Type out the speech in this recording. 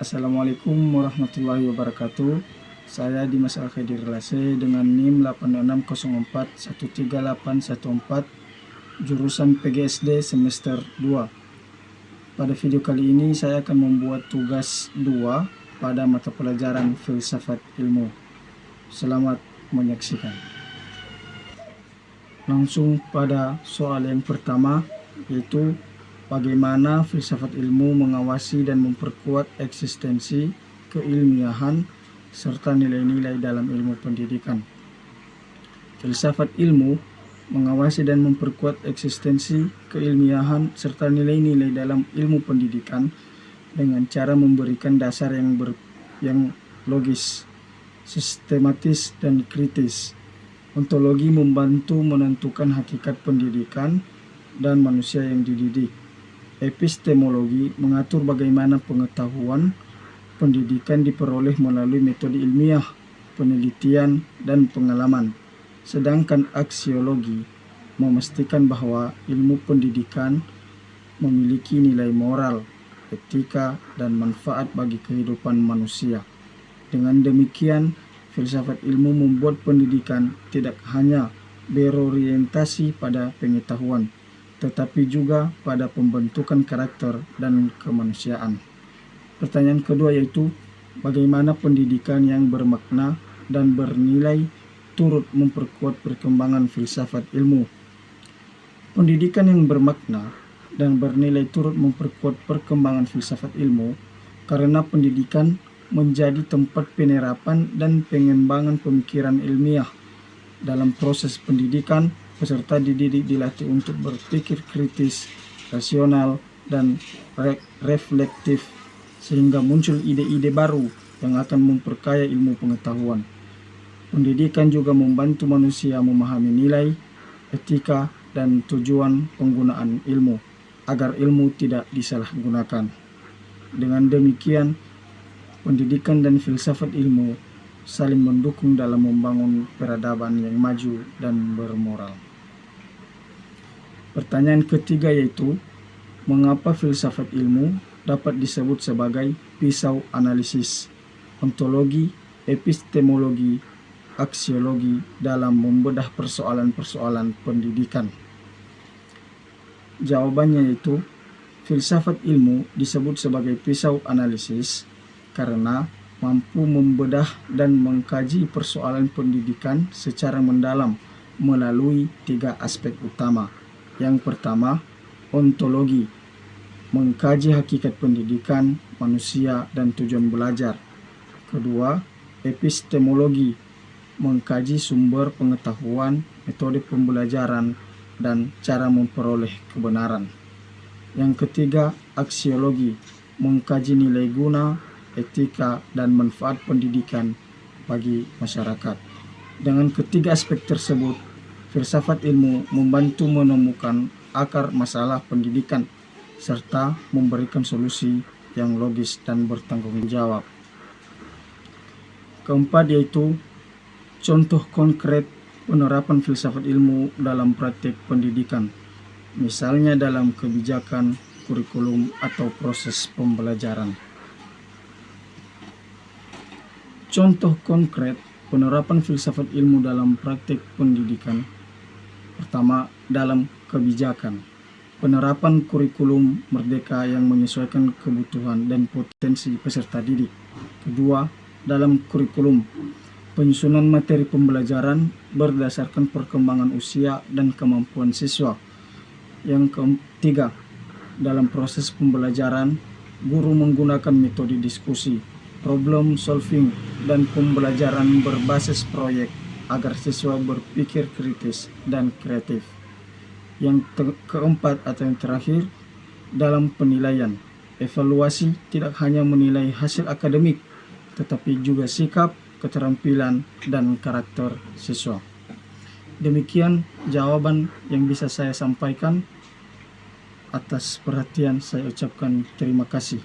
Assalamualaikum warahmatullahi wabarakatuh. Saya Dimas Al-Khadir Lase dengan NIM 8604138814 jurusan PGSD semester 2. Pada video kali ini saya akan membuat tugas 2 pada mata pelajaran filsafat ilmu. Selamat menyaksikan. Langsung pada soal yang pertama, yaitu bagaimana filsafat ilmu mengawasi dan memperkuat eksistensi, keilmiahan, serta nilai-nilai dalam ilmu pendidikan. Filsafat ilmu mengawasi dan memperkuat eksistensi, keilmiahan, serta nilai-nilai dalam ilmu pendidikan dengan cara memberikan dasar yang logis, sistematis, dan kritis. Ontologi membantu menentukan hakikat pendidikan dan manusia yang dididik. Epistemologi mengatur bagaimana pengetahuan pendidikan diperoleh melalui metode ilmiah, penelitian, dan pengalaman. Sedangkan aksiologi memastikan bahwa ilmu pendidikan memiliki nilai moral, etika, dan manfaat bagi kehidupan manusia. Dengan demikian, filsafat ilmu membuat pendidikan tidak hanya berorientasi pada pengetahuan, tetapi juga pada pembentukan karakter dan kemanusiaan. Pertanyaan kedua yaitu, bagaimana pendidikan yang bermakna dan bernilai turut memperkuat perkembangan filsafat ilmu? Pendidikan yang bermakna dan bernilai turut memperkuat perkembangan filsafat ilmu karena pendidikan menjadi tempat penerapan dan pengembangan pemikiran ilmiah. Dalam proses pendidikan, peserta dididik dilatih untuk berpikir kritis, rasional, dan reflektif, sehingga muncul ide-ide baru yang akan memperkaya ilmu pengetahuan. Pendidikan juga membantu manusia memahami nilai, etika, dan tujuan penggunaan ilmu, agar ilmu tidak disalahgunakan. Dengan demikian, pendidikan dan filsafat ilmu saling mendukung dalam membangun peradaban yang maju dan bermoral. Pertanyaan ketiga yaitu, mengapa filsafat ilmu dapat disebut sebagai pisau analisis, ontologi, epistemologi, aksiologi dalam membedah persoalan-persoalan pendidikan? Jawabannya yaitu, filsafat ilmu disebut sebagai pisau analisis karena mampu membedah dan mengkaji persoalan pendidikan secara mendalam melalui 3 aspek utama. Yang pertama, ontologi, mengkaji hakikat pendidikan, manusia, dan tujuan belajar. Kedua, epistemologi, mengkaji sumber pengetahuan, metode pembelajaran, dan cara memperoleh kebenaran. Yang ketiga, aksiologi, mengkaji nilai guna, etika, dan manfaat pendidikan bagi masyarakat. Dengan ketiga aspek tersebut, filsafat ilmu membantu menemukan akar masalah pendidikan serta memberikan solusi yang logis dan bertanggung jawab. Keempat yaitu, contoh konkret penerapan filsafat ilmu dalam praktik pendidikan, misalnya dalam kebijakan, kurikulum, atau proses pembelajaran. Contoh konkret penerapan filsafat ilmu dalam praktik pendidikan. Pertama, dalam kebijakan. Penerapan kurikulum merdeka yang menyesuaikan kebutuhan dan potensi peserta didik. Kedua, dalam kurikulum, penyusunan materi pembelajaran berdasarkan perkembangan usia dan kemampuan siswa. Yang ketiga, dalam proses pembelajaran, guru menggunakan metode diskusi, problem solving, dan pembelajaran berbasis proyek agar siswa berpikir kritis dan kreatif. Yang keempat atau yang terakhir, dalam penilaian, evaluasi tidak hanya menilai hasil akademik, tetapi juga sikap, keterampilan, dan karakter siswa. Demikian jawaban yang bisa saya sampaikan. Atas perhatian saya ucapkan terima kasih.